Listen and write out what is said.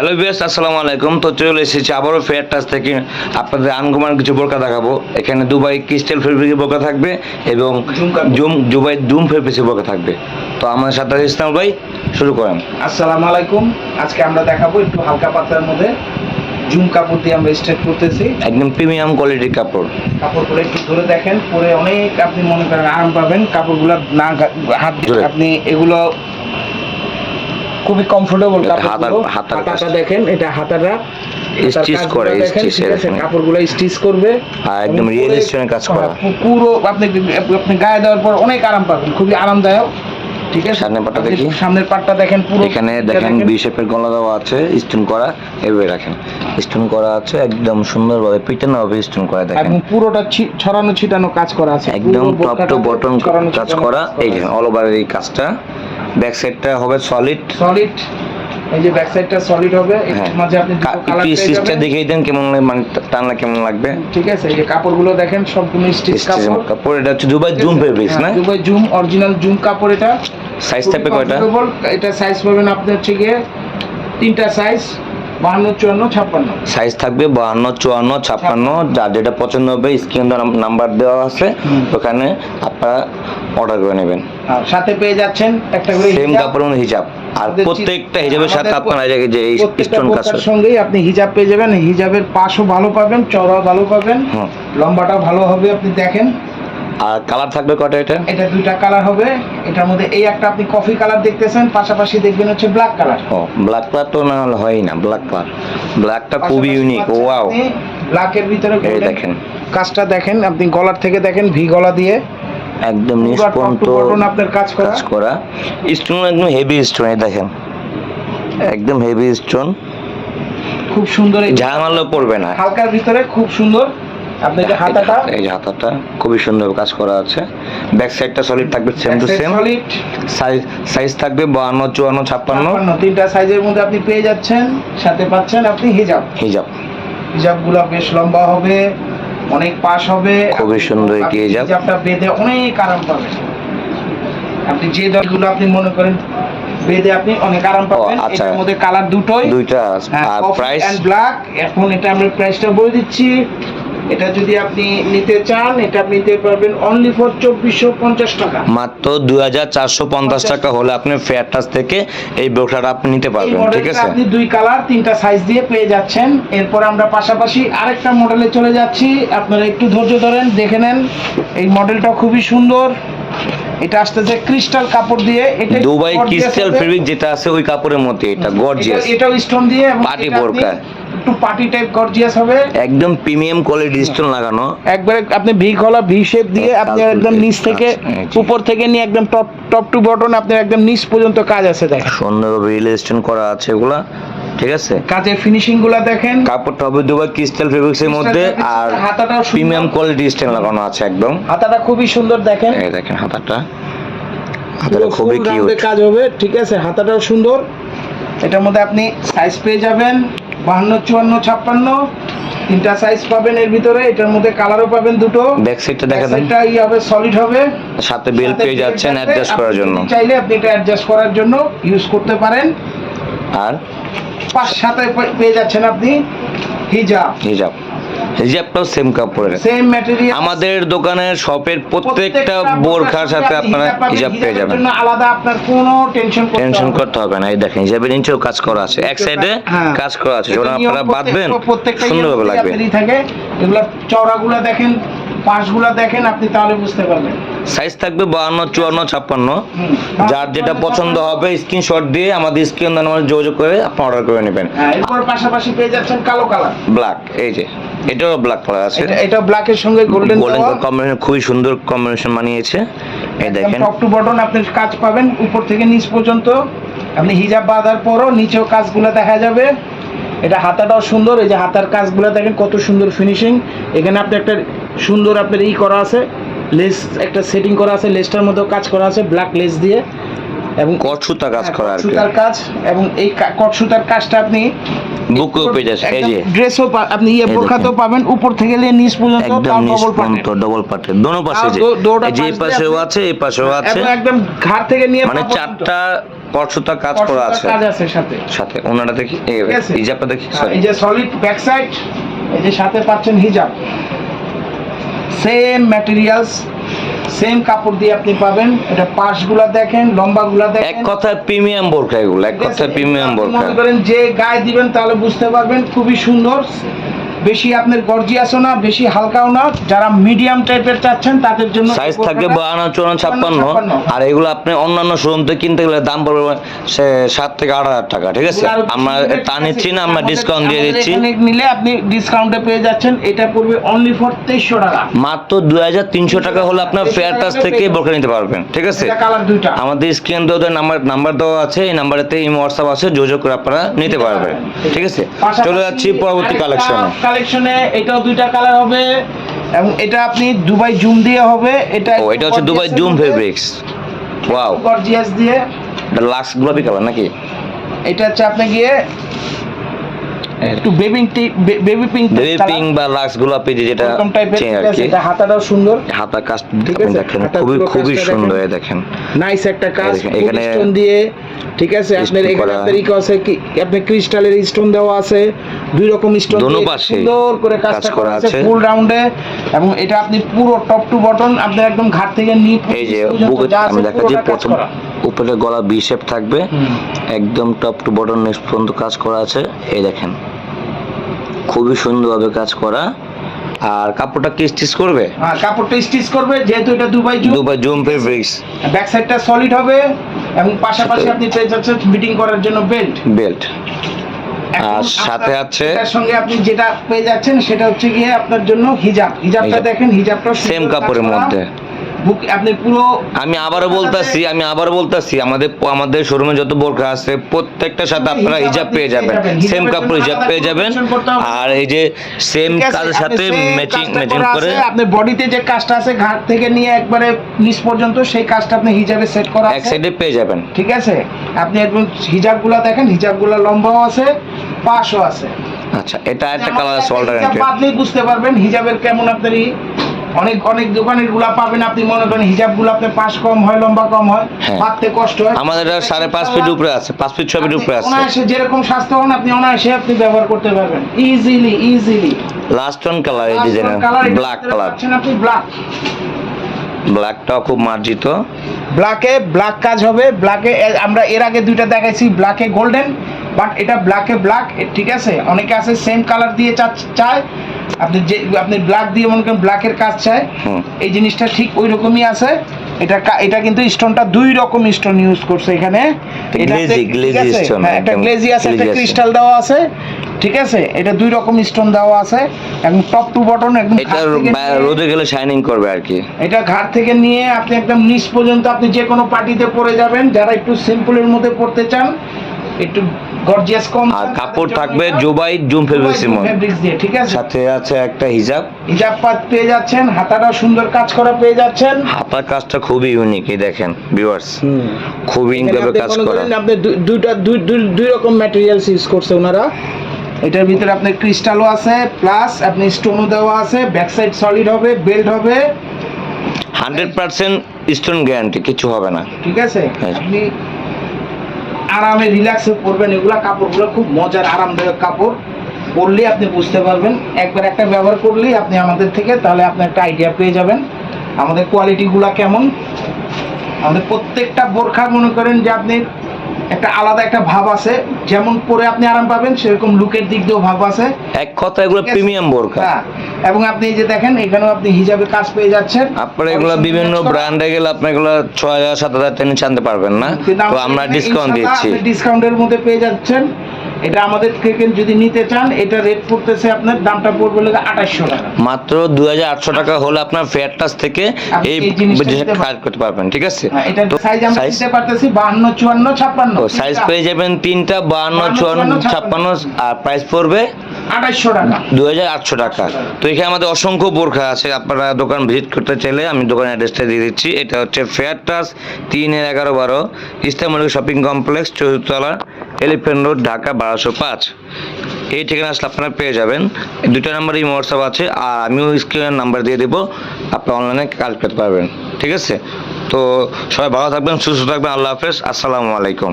Hello viewers, আসসালামু আলাইকুম। তো চলে এসেছি আবারও ফেয়ার টাচ থেকে আপনাদের আনকমন কিছু বোরকা দেখাবো। এখানে দুবাই ক্রিস্টাল ফেব্রিকের বোরকা থাকবে এবং দুবাই জুম ফেব্রিক্সের বোরকা থাকবে। তো আমার সাথে ইসলাম ভাই, শুরু করেন। আসসালামু আলাইকুম। আজকে আমরা দেখাবো একটু হালকা পাতলার মধ্যে জুম কাপড় দিয়ে আমরা স্টার্ট করতেছি। একদম প্রিমিয়াম কোয়ালিটির কাপড়। কাপড়গুলো একটু ধরে দেখেন, পরে অনেক আপনি মনে করেন আরাম পাবেন। কাপড়গুলো না হাত আপনি এগুলো খুবই কমফোর্টেবল। হাতাটা দেখেন, এটা হাতাটা স্টিচ করে, কাপড়গুলো স্টিচ করবে আর একদম রিয়েল স্টোনের কাজ করা। পুরো আপনি গায়ে দেওয়ার পর অনেক আরাম পাবেন, খুবই আরামদায়ক। ঠিক আছে, সামনের পাটটা দেখি। সামনের পাটটা দেখেন, পুরো এখানে দেখেন ভি শেপের গলা দেওয়া আছে, স্টোন করা। এভাবে রাখেন, স্টোন করা আছে একদম সুন্দরভাবে পিটানো হবে, স্টোন করা দেখেন। এবং পুরোটা ছড়ানো ছিটানো কাজ করা আছে, একদম টপ টু বটম কাজ করা। এই যে অল ওভার এই কাজটা। ব্যাক সাইডটা হবে সলিড। এই যে ব্যাক সাইডটা সলিড হবে। মাঝে আপনি কালার পেয়ে যাবেন। দেখিয়ে দেন কেমন মানে টানলে কেমন লাগবে। ঠিক আছে, এই যে কাপড়গুলো দেখেন সম্পূর্ণ স্টিচ কাপড়। এটা হচ্ছে দুবাই জুম ফেব্রিক্স না? দুবাই জুম অরিজিনাল জুম কাপড়। এটা সাইজ থাকবে কয়টা? এটা সাইজ পাবেন আপনি হচ্ছে গিয়ে তিনটা সাইজ, 52, 54, 56 সাইজ থাকবে। 52, 54, 56। যার যেটা পছন্দ হবে স্ক্রিনে নাম্বার দেওয়া আছে, ওখানে আপনারা অর্ডার করে নেবেন। আর সাথে পেয়ে যাচ্ছেন একটা করে সেম কাপড় এবং হিজাব। আর প্রত্যেকটা হিজাবের সাথে আপনারা যে এই স্টোন কাজ এর সঙ্গেই আপনি হিজাব পেয়ে যাবেন। হিজাবের পাশও ভালো পাবেন, চওড়াও ভালো পাবেন, লম্বাটাও ভালো হবে। আপনি দেখেন। আর কালার থাকবে কয়টা? এটা দুইটা কালার হবে। এটার মধ্যে এই একটা আপনি কফি কালার দেখতেছেন, পাশাপাশি দেখবেন হচ্ছে ব্ল্যাক কালার। ব্ল্যাক কালার তো না হলে হয় না। ব্ল্যাক কালার, ব্ল্যাকটা খুবই ইউনিক। ওয়াও, ব্ল্যাকের ভিতরে এই দেখেন কাজটা দেখেন। আপনি গলার থেকে দেখেন, ভি গলা দিয়ে একদম নিষ্পন্ত আপনার কাজ করা। স্টোন একদম হেভি স্টোন। এই দেখেন একদম হেভি স্টোন, খুব সুন্দর। ঝামালো পড়বে না, হালকার ভিতরে খুব সুন্দর। আপনি যে হাতাটা, এই যে হাতাটা খুবই সুন্দর কাজ করা আছে। ব্যাক সাইডটা সলিড থাকবে, সেম টু সেম। সাইজ থাকবে 52, 54, 56। তিনটা সাইজের মধ্যে আপনি পেয়ে যাচ্ছেন। সাথে পাচ্ছেন আপনি হিজাবগুলো বেশ লম্বা হবে, অনেক পাশ হবে, খুবই সুন্দর। এটি হিজাবটা বেঁধে অনেক আরাম পাবেন। আপনি যে দরগুলো আপনি মনে করেন বেঁধে আপনি অনেক আরাম পাবেন। এর মধ্যে কালার দুইটা। আর প্রাইস এন্ড ব্ল্যাক। এখন এটা আমরা প্রাইসটা বলে দিচ্ছি। এটা যদি আপনি নিতে চান, এটা আপনি নিতে পারবেন অনলি ফর 2450 টাকা। মাত্র 2450 টাকা হলে আপনি ফেয়ার টাচ থেকে এই বোরকাটা আপনি নিতে পারবেন। ঠিক আছে, আপনি দুই কালার তিনটা সাইজ দিয়ে পেয়ে যাচ্ছেন। এরপর আমরা পাশাপাশি আরেকটা মডেলে চলে যাচ্ছি। আপনারা একটু ধৈর্য ধরেন, দেখে নেন। এই মডেলটা খুবই সুন্দর। এটা আসতেছে ক্রিস্টাল কাপড় দিয়ে। এটা দুবাই ক্রিস্টাল ফেব্রিক যেটা আছে ওই কাপড়ের মধ্যে। এটা গর্জিয়াস, এটাও স্টোন দিয়ে পার্টি বোরকা, একটু পার্টি টাইপ গর্জিয়াস হবে। একদম প্রিমিয়াম কোয়ালিটি স্টোন লাগানো। একবারে আপনি ভি গলা, ভি শেপ দিয়ে আপনি একদম নিচ থেকে উপর থেকে নিয়ে একদম টপ টু বটন আপনার একদম নিচ পর্যন্ত কাজ আছে। দেখেন সুন্দরভাবে রিয়েল স্টোন করা আছে এগুলা। ঠিক আছে, কাজের ফিনিশিং গুলা দেখেন। কাপড়টা হবে দুবাই ক্রিস্টাল ফেব্রিক্স এর মধ্যে, আর হাতাটাও প্রিমিয়াম কোয়ালিটি স্টোন লাগানো আছে একদম। হাতাটা খুবই সুন্দর দেখেন। এই দেখেন হাতাটা খুবই কিউট কাজ হবে। ঠিক আছে, হাতাটাও সুন্দর। এটার মধ্যে আপনি সাইজ পেয়ে যাবেন 52, 54, 56। তিনটা সাইজ পাবেন এর ভিতরে। এটার মধ্যে কালারও পাবেন দুটো। ব্যাক সাইডটা দেখেন, এটা হবে সলিড হবে, সাথে বেল্ট পেয়ে যাচ্ছেন অ্যাডজাস্ট করার জন্য। চাইলে আপনি এটা অ্যাডজাস্ট করার জন্য ইউজ করতে পারেন। আর সাথে পেয়ে যাচ্ছেন আপনি হিজাবটাও সেম কাপড়ের, সেম ম্যাটেরিয়াল। আমাদের দোকানের শপের প্রত্যেকটা বোরখার সাথে আপনারা হিজাব পেয়ে যাবেন। আলাদা আপনার কোনো টেনশন করতে হবে না। এই দেখেন হিজাবের নিচেও কাজ করা আছে, এক সাইডে কাজ করা আছে, যখন আপনারা বাঁধবেন সুন্দরভাবে লাগবে। এগুলা চওড়াগুলা দেখেন, পাশগুলা দেখেন, আপনি তাহলে বুঝতে পারবেন। সাইজ থাকবে 52, 54, 56। যার যেটা পছন্দ হবে স্ক্রিনশট দিয়ে আমাদের স্ক্রিন নাম্বারে যোগাযোগ করে আপনি অর্ডার করে নেবেন। এরপর পাশাপাশি পেয়ে যাচ্ছেন কালো কালার, ব্ল্যাক। এই যে এটাও ব্ল্যাক কালার আছে। এটা ব্ল্যাকের সঙ্গে গোল্ডেন কম্বিনেশন, খুবই সুন্দর কম্বিনেশন বানিয়েছে। এই দেখেন টপ টু বটন আপনি কাজ পাবেন উপর থেকে নিচ পর্যন্ত। আপনি হিজাব বাঁধার পরও নিচেও কাজগুলো দেখা যাবে। এটা হাতাটাও সুন্দর। এই যে হাতার কাজগুলো দেখেন কত সুন্দর ফিনিশিং। এখানে আপনি একটা সুন্দর আপনার করা আছে, লেস একটা সেটিং করা আছে, লেসটার মধ্যেও কাজ করা আছে ব্ল্যাক লেস দিয়ে, এবং কট সুতা কাজ করা আর কি। সুতার কাজ, এবং এই কট সুতার কাজটা আপনি বুকও পেয়ে যাচ্ছে। এই যে ড্রেসও আপনি বোরখাতেও পাবেন, উপর থেকে নিয়ে নিচ পর্যন্ত একদম ডবল পাটে দোনো পাশে। যে এই পাশেও আছে, এই পাশেও আছে, একদম ঘাড় থেকে নিয়ে মানে চারটা পরশুতা কাজ করা আছে কাজ আছে সাথে সাথে ওনারা দেখি ঠিক আছে? হিজাবটা দেখি হ্যাঁ, সরি এই যে সলিড ব্যাক সাইড, এই যে সাথে পাচ্ছেন হিজাব, সেম ম্যাটেরিয়ালস, সেম কাপড় দিয়ে আপনি পাবেন। এটা পাশগুলা দেখেন, লম্বাগুলা এক দেখেন, কথায় প্রিমিয়াম বোরকা এগুলো, এক ঠিক আছে? কথায় প্রিমিয়াম আপনি বোরকা। মনে করেন যে গায়ে দিবেন তাহলে বুঝতে পারবেন, খুবই সুন্দর, বেশি আপনার গর্জিয়াসও না, বেশি হালকাও না। যারা মিডিয়াম টাইপের চাচ্ছেন তাদের জন্য সাইজ এই থাকবে বোরকাটা 52, 54, 56, আর এগুলো আপনি অন্যান্য শোরুম থেকে কিনতে গেলে দাম পড়বে 7 থেকে 8 হাজার টাকা, ঠিক আছে? আরো বেশি আমরা নিলে তা ঠিক নিচ্ছি আছে। না, আমরা আমাদের- ডিসকাউন্ট দিয়ে আমাদের দিচ্ছি। এখানে নিলে আপনি ডিসকাউন্টে পেয়ে যাচ্ছেন, এটা পড়বে অনলি ফর 2300 টাকা। মাত্র 2300 টাকা হলে আপনার ফেয়ার টাচ থেকে বোরকা নিতে পারবেন, ঠিক আছে? এটা কালার দুইটা। আমাদের স্ক্রিন দেওয়া নাম্বার দেওয়া আছে, এই নাম্বারেতে ইমো হোয়াটসঅ্যাপ আছে, যোগাযোগ করে আপনারা নিতে পারবেন, ঠিক আছে? পাশাপাশি চলে যাচ্ছি পরবর্তী আরেকটা কালেকশনে। কালেকশনে এটাও দুইটা কালার হবে, এবং এটা আপনি দুবাই জুম দিয়ে হবে। এটা ও এটা হচ্ছে Dubai zoom fabrics, wow. Gorgeous দিয়ে, এটা লাক্স গোলাপি কালার নাকি? এটা হচ্ছে আপনি গিয়ে একটু বেবি পিঙ্ক বেবি পিঙ্ক বা লাক্স গোলাপি যেটা এরকম টাইপের, চেন আর ঠিক আছে? কি। এটা হাতাটাও সুন্দর, হাতা কাজ ঠিক আপনি আছে? দেখেন, হাতার খুবই পুরো খুবই কাজটা সুন্দর, দেখেন। এই দেখেন। নাইস একটা কাজ, এই দেখেন, এখানে স্টোন দিয়ে, ঠিক আছে? আপনার স্টোন এখানে করা। আপনার ইকো আছে কি, আপনার ক্রিস্টালের স্টোন দেওয়া আছে, দুই রকম স্টোন দোনো দিয়ে পাশে সুন্দর করে কাজ কাজটা করা করা আছে আছে। ফুল রাউন্ডে, এবং এটা আপনি পুরো টপ টু বটন আপনার একদম ঘাট থেকে নিয়ে এই যে পর্যন্ত বুকে যা আছে আমি দেখাচ্ছি, পুরোটা কাজ প্রথম করা। উপরে গলা বি শেপ থাকবে, একদম টপ টু বটন নেক্সট পর্যন্ত কাজ করা আছে, এই দেখেন খুবই সুন্দরভাবে কাজ করা। আর কাপড়টা কি স্টিচ করবে? হ্যাঁ, কাপড়টা স্টিচ করবে, যেহেতু এটা Dubai zoom, Dubai zoom fabrics back সাইডটা সলিড হবে, এবং পাশাপাশি সাথে- আপনি পেয়ে যাচ্ছেন ফিটিং করার জন্য বেল্ট। বেল্ট, আর সাথে আছে এটার সঙ্গে আপনি যেটা পেয়ে যাচ্ছেন সেটা হচ্ছে গিয়ে আপনার জন্য হিজাব। হিজাবটা হিজাব। দেখেন, হিজাবটা সেম কাপড়ের মধ্যে। বুক আপনি পুরো, আমি আবারও বলতাছি আমাদের শোরুমে যত বোরকা আছে প্রত্যেকটার সাথে আপনারা হিজাব পেয়ে যাবেন, সেম কাপড় হিজাব পেয়ে যাবেন। আর এই যে সেম ঠিক আছে? কাজের আপনি সাথে same ম্যাচিং কাজটা করা করে আছে, আপনি বডিতে যে কাজটা আছে ঘাট থেকে নিয়ে একবারে নিচ পর্যন্ত, সেই কাজটা আপনি হিজাবে সেট করা এক আছে, সাইডে পেয়ে যাবেন। ঠিক আছে? আপনি একদম হিজাবগুলা দেখেন, হিজাবগুলা লম্বাও আছে, পাশও আছে। আচ্ছা, এটা একটা কালার আমাদের সল্ট হিজাব বাদলেই বুঝতে পারবেন হিজাবের কেমন আপনার অনেক দোকানের গুলা পাবেন, আপনি মনে করেন হিজাব গুলো আপনার পাশ কম হয়, লম্বা কম হয়, হ্যাঁ। বাঁধতে কষ্ট হয়। আমাদের 5.5 ফিট উপরে আছে, 5 ফিট 6 ফিট উপরে আছে। অনায়াসে যেরকম স্বাস্থ্য হন আপনি অনায়াসে আপনি ব্যবহার করতে পারবেন ইজিলি। লাস্ট ওয়ান কালার এই ডিজাইনের ব্ল্যাক কালার, আপনি ব্ল্যাকটাও খুব মার্জিত। ব্ল্যাক কাজ হবে। ব্ল্যাকে আমরা এর আগে দুইটা দেখাইছি, ব্ল্যাকে গোল্ডেন, বাট এটা ব্ল্যাক, ঠিক আছে? অনেকে আছে সেম কালার দিয়ে চায়, আপনি ব্ল্যাক দিয়ে মনে করেন ব্ল্যাকের কাজ চায়, এই জিনিসটা ঠিক ওই রকমই আছে। এটা কিন্তু স্টোনটা দুই রকম স্টোন ইউজ করছে এখানে। গ্লেজি স্টোন, একটা গ্লেজি আছে, একটা গ্লেজি আছে। ক্রিস্টাল দেওয়া আছে, ঠিক আছে? এটা দুই রকম স্টোন দেওয়া আছে, এবং টপ টু বটন একদম এটা রোদে গেলে শাইনিং করবে আর কি। এটা ঘাট থেকে নিয়ে আপনি একদম নিচ পর্যন্ত আপনি যে কোনো পার্টিতে পরে যাবেন। যারা একটু সিম্পলের মধ্যে পড়তে চান, একটু গর্জিয়াস কম, আর কাপড় থাকবে দুবাই জুম ফেব্রিক্স দিয়ে, ঠিক আছে? সাথে আছে একটা হিজাব পাত পেয়ে যাচ্ছেন, হাতাটাও সুন্দর কাজ করা পেয়ে যাচ্ছেন। হাতার কাজটা খুবই ইউনিক, এই দেখেন ভিউয়ার্স, খুবই ইউনিকভাবে কাজ করা। আপনি দুই রকম ম্যাটেরিয়ালস ইউজ করছে ওনারা। এটার ভিতরে আপনার ক্রিস্টালও আছে, প্লাস আপনি স্টোনও দেওয়া আছে, ব্যাক সাইড সলিড হবে, বেল্ট হবে, 100% স্টোন গ্যারান্টি, কিছু হবে না। ঠিক আছে? হ্যাঁ। আপনি আরামে রিল্যাক্সে পরবেন। এগুলা কাপড়গুলো খুব মজার আরামদায়ক কাপড়, পরলে আপনি বুঝতে পারবেন। একবার একটা ব্যবহার করলেই আপনি আমাদের থেকে তাহলে আপনি একটা আইডিয়া পেয়ে যাবেন আমাদের কোয়ালিটিগুলা কেমন। আমাদের প্রত্যেকটা বোরখা মনে করেন যে আপনি একটা আলাদা একটা ভাব আছে, যেমন পরে আপনি আরাম পাবেন সেরকম লুকের দিক দিয়েও ভাব আছে। এক কথা এগুলো প্রিমিয়াম বোরকা। হ্যাঁ, এবং আপনি এই যে দেখেন এখানেও আপনি হিজাবে কাজ পেয়ে যাচ্ছেন। আপনারা এগুলো বিভিন্ন ব্র্যান্ডে গেলে আপনি এগুলো 6,000 7,000 টাকা নিচে আনতে পারবেন না, তো আমরা ডিসকাউন্ট দিচ্ছি। ডিসকাউন্টের মধ্যে পেয়ে যাচ্ছেন। এটা আমাদের থেকে যদি নিতে চান, এটা রেট পড়তেছে আপনার, দামটা পড়বে 2800 টাকা। মাত্র 2,800 টাকা হলে আপনার ফেয়ার টাচ থেকে এই জিনিসটা কাজ করতে পারবেন, ঠিক আছে? এটা সাইজ আমরা দিতে পারতেছি 52 54 56। তো সাইজ পেয়ে যাবেন তিনটা, 52 54 56, আর প্রাইস পড়বে 2800 টাকা, 2,800 টাকা। তো এখানে আমাদের অসংখ্য বোরখা আছে, আপনারা দোকান ভিজিট করতে চাইলে আমি দোকানের অ্যাড্রেসটা দিয়ে দিচ্ছি। এটা হচ্ছে ফেয়ার টাচ 3-11-12 ইস্তামলিক শপিং কমপ্লেক্স, 4th তলা, এলিফ্যান্ট রোড, ঢাকা 1205। এই ঠিকানা আসলে আপনারা পেয়ে যাবেন। দুটো নাম্বারই হোয়াটসঅ্যাপ আছে, আর আমিও স্ক্রিনের নাম্বার দিয়ে দেবো, আপনি অনলাইনে কাজ করতে পারবেন, ঠিক আছে? তো সবাই ভালো থাকবেন, সুস্থ থাকবেন, আল্লাহ হাফেজ, আসসালামু আলাইকুম।